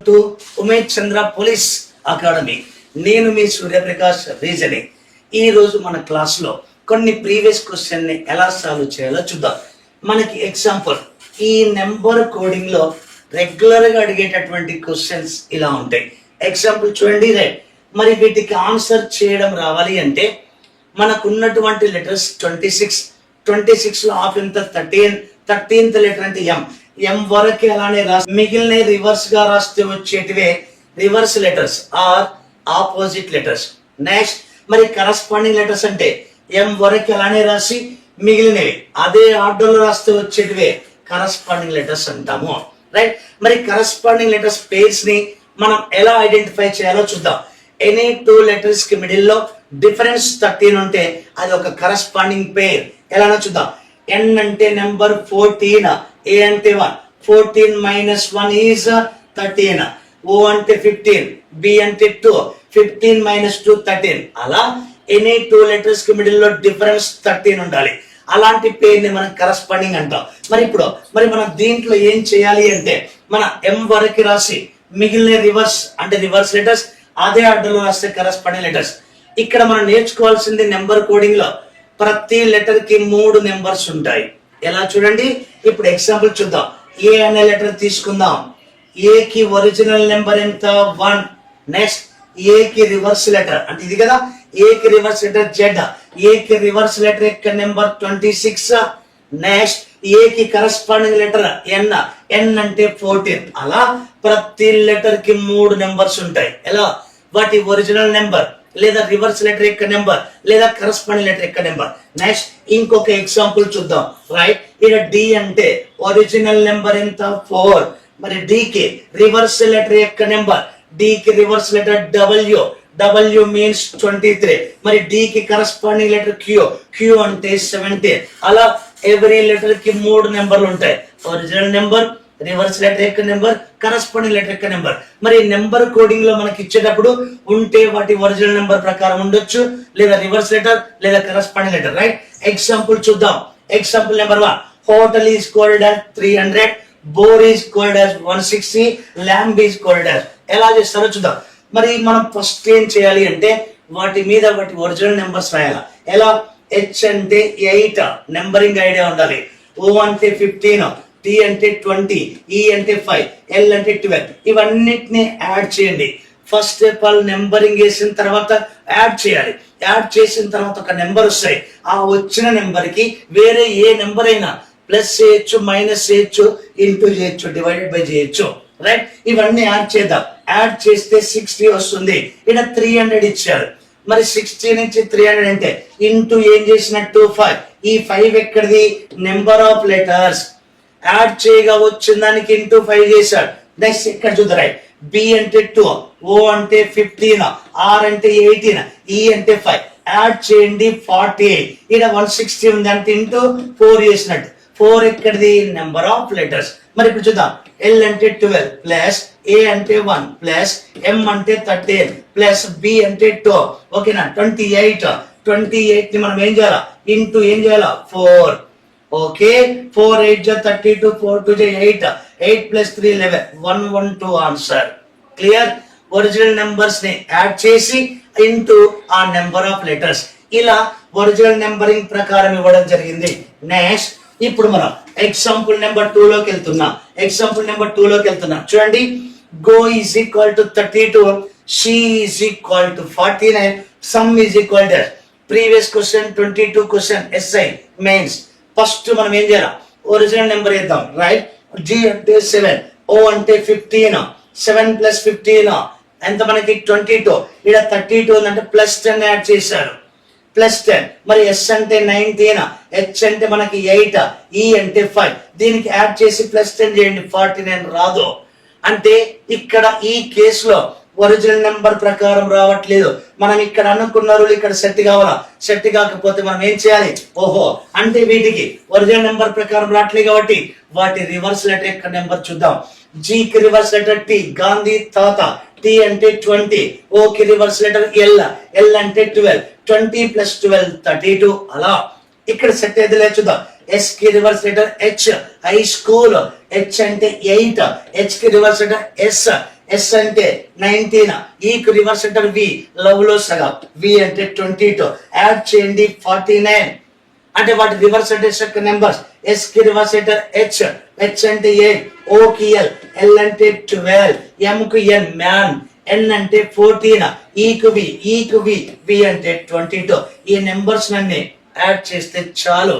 To Umesh Chandra police academy. నేను మీ సూర్యప్రకాష్ రీజని. ఈ రోజు మన క్లాస్లో కొన్ని ప్రీవియస్ క్వశ్చన్ని ఎలా సాల్వ్ చేయాలో చూద్దాం. మనకి ఎగ్జాంపుల్, ఈ నెంబర్ కోడింగ్లో రెగ్యులర్గా అడిగేటటువంటి క్వశ్చన్స్ ఇలా ఉంటాయి. ఎగ్జాంపుల్ చూడండి, రైట్. మరి వీటికి ఆన్సర్ చేయడం రావాలి అంటే మనకున్నటువంటి లెటర్స్ 26లో ఆఫ్ ఎంత 13th లెటర్ అంటే ఎం వరకు అలానే రాసి మిగిలిన రివర్స్ గా రాస్తే వచ్చేటివే reverse letters or opposite letters. Next మరి కరస్పాండింగ్ లెటర్స్ అంటే ఎం వరకు అలానే రాసి మిగిలినవి అదే ఆర్డర్ లో రాస్తే వచ్చేటివే కరస్పాండింగ్ లెటర్స్ అంటాము. రైట్. మరి కరస్పాండింగ్ లెటర్స్ పేర్స్ ని మనం ఎలా ఐడెంటిఫై చేయాలో చూద్దాం. ఎనీ 2 లెటర్స్ కి మిడిల్ లో డిఫరెన్స్ 13 ఉంటే అది ఒక కరస్పాండింగ్ పేర్. ఎలానో చూద్దాం. ఎన్ అంటే నెంబర్ 14, ఏ అంటే 1, 14 మైనస్ 1 ఈజ్ 13, ఓ అంటే 15, బి అంటే 2, 15 మైనస్ 2 13. అలా ఎనీ 2 లెటర్స్ కి మిడిల్ లో డిఫరెన్స్ 13 ఉండాలి. అలాంటి పేర్ ని మనం కరస్పాండింగ్ అంటాం. మరి మనం దీంట్లో ఏం చేయాలి అంటే మన ఎం వరకు రాసి మిగిలిన రివర్స్ లెటర్స్ అదే ఆర్డర్లో రాస్తే కరస్పాండింగ్ లెటర్స్. ఇక్కడ మనం నేర్చుకోవాల్సింది నెంబర్ కోడింగ్ లో ప్రతి లెటర్ కి 3 నెంబర్స్ ఉంటాయి. ఎలా చూడండి, ఇప్పుడు ఎగ్జాంపుల్ చూద్దాం. ఏ అనే లెటర్ తీసుకుందాం. ఏ కి ఒరిజినల్ నెంబర్ ఎంత 1. నెక్స్ట్ ఏ కి రివర్స్ లెటర్ అంటే ఇది కదా, ఏ కి రివర్స్ లెటర్ జెడ్. ఏ కి రివర్స్ లెటర్ యొక్క నెంబర్ 26. నెక్స్ట్ ఏ కి కరస్పాండింగ్ లెటర్ ఎన్ అంటే 14. అలా ప్రతి లెటర్ కి 3 నెంబర్స్ ఉంటాయి. ఎలా, వాటి ఒరిజినల్ నెంబర్ లేదా రివర్స్ లెటర్ యొక్క నెంబర్ లేదా కరస్పాండింగ్ లెటర్ యొక్క నెంబర్. నెక్స్ట్ ఇంకొక ఎగ్జాంపుల్ చూద్దాం. రైట్. ఇక్కడ డి అంటే ఒరిజినల్ నెంబర్ ఎంత 4. మరి డి కి రివర్స్ లెటర్ యొక్క నెంబర్, డి కి రివర్స్ లెటర్ డబ్ల్యూ మీన్స్ 23. మరి డి కి కరస్పాండింగ్ లెటర్ క్యూ అంటే 17. అలా ఎవ్రీ లెటర్ కి 3 నెంబర్లు ఉంటాయి. ఒరిజినల్ నెంబర్, రివర్స్ లెటర్ యొక్క నెంబర్, కరస్పాండింగ్ లెటర్ యొక్క నెంబర్. మరి నెంబర్ కోడింగ్ లో మనకి ఇచ్చేటప్పుడు ఉంటే వాటి ఒరిజినల్ నెంబర్ ప్రకారం ఉండొచ్చు, లేదా రివర్స్ లెటర్ లేదా కరస్పాండింగ్ లెటర్. రైట్. ఎగ్జాంపుల్ చూద్దాం. Example number 1, hotel is cold as 300, bore is cold as 160, lamb is cold as. ఎలా చేస్తారో చూద్దాం. మరి మనం ఫస్ట్ ఏం చేయాలి అంటే వాటి మీద వాటి ఒరిజినల్ నెంబర్స్ రాయాలి. ఎలా, హెచ్ అంటే 8, నెంబరింగ్ ఐడియా ఉండాలి. ఓ అంటే 15, టీ అంటే 20, ఈ అంటే 5, ఎల్ అంటే 12. ఇవన్నిటిని యాడ్ చేయండి. ఫస్ట్ ఆఫ్ ఆల్ నెంబరింగ్ వేసిన తర్వాత యాడ్ చేయాలి. యాడ్ చేసిన తర్వాత ఒక నెంబర్ వస్తాయి. ఆ వచ్చిన నెంబర్ కి వేరే ఏ నెంబర్ అయినా ప్లస్ చేయొచ్చు, మైనస్ చేయొచ్చు, ఇంటూ చేయొచ్చు, డివైడెడ్ బై చేయొచ్చు. రైట్. ఇవన్నీ యాడ్ చేద్దాం. యాడ్ చేస్తే 60 వస్తుంది. ఇక్కడ 300 ఇచ్చారు. మరి 60 నుంచి 300 అంటే ఇంటూ ఏం చేసినట్టు 5. ఈ 5 ఎక్కడిది, నెంబర్ ఆఫ్ లెటర్స్. యాడ్ చేయగా వచ్చిన దానికి ఇంటూ 5 చేశాడు. నెక్స్ట్ ఇక్కడ చూద్దాం. రైట్. బి అంటే 2, ఓ అంటే 15, ఆర్ అంటే 18, ఈ అంటే 5. యాడ్ చేయండి 48. ఇక్కడ 160 ఉంది అంటే ఇంటూ 4 చేసినట్టు. 4 ఎక్కడిది, నెంబర్ ఆఫ్ లెటర్స్. మరి ఇప్పుడు చూద్దాం. ఎల్ అంటే 12 ప్లస్ ఏ అంటే 1 ప్లస్ ఎం అంటే 13 ప్లస్ బి అంటే 2. ఓకేనా, 28 ని మనం ఏం చేయాలా, ఇంటూ ఏం చేయాలా 4. Okay, 4 8 32, 4 2 8 plus 3 11, 112 answer. Clear. Original numbers ని యాడ్ చేసి ఇంటూ ఆ నెంబర్ ఆఫ్ లెటర్స్. ఇలా ఒరిజినల్ నెంబరింగ్ ప్రకారం ఇవ్వడం జరిగింది. నెక్స్ట్ ఇప్పుడు మనం ఎగ్జాంపుల్ నెంబర్ 2 లోకి వెళ్తున్నాం. చూడండి. Go is equal to 32, she is equal to 49, some is equal to previous question 22 question SI mains. First మనం ఏం చేయాలి, ఒరిజినల్ నెంబర్ వేద్దాం. రైట్. జి అంటే 7, ఓ అంటే 15, 7 ప్లస్ 15 ఎంత మనకి 22. ఇక్కడ 32 ఉందంటే ప్లస్ 10 యాడ్ చేశారు, ప్లస్ 10. మరి ఎస్ అంటే 19, హెచ్ అంటే మనకి 8, ఈ అంటే 5. దీనికి యాడ్ చేసి ప్లస్ 10 చేయండి, 49 రాదు. అంటే ఇక్కడ ఈ కేసులో ఒరిజినల్ నెంబర్ ప్రకారం రావట్లేదు. మనం ఇక్కడ అనుకున్న రూల్ ఇక్కడ సెట్ కావాలా. సెట్ కాకపోతే మనం ఏం చేయాలి, ఓహో అంటే వీటికి ఒరిజినల్ నెంబర్ ప్రకారం రావట్లేదు కాబట్టి వాటి రివర్స్ లెటర్ యొక్క నెంబర్ చూద్దాం. జీ కి రివర్స్ లెటర్ టి, గాంధీ తాత, టీ అంటే 20, ఓ కి రివర్స్ లెటర్ ఎల్ అంటే 12, 20 ప్లస్ 12 32. అలా ఇక్కడ సెట్ అయితే లేదు చూద్దాం. ఎస్ కి reverse letter H, high school, H అంటే 8, హెచ్ కి రివర్స్ లెటర్ ఎస్, ఎస్ అంటే 19, ఈకు రివర్స్ లెటర్ వి, లవ్ లో సగం, వి అంటే 22, యాడ్ చేయండి 49. అంటే వాటి రివర్స్ లెటర్స్ యొక్క నెంబర్స్. ఎస్ కి రివర్స్ లెటర్ హెచ్, హెచ్ అంటే 8, ఓ కి ఎల్, ఎల్ అంటే 12, ఎం కు ఎన్ మ్యాన్, ఎన్ అంటే 14, ఈకు వి, వి అంటే 22. ఈ నెంబర్స్ నన్ను యాడ్ చేస్తే చాలు.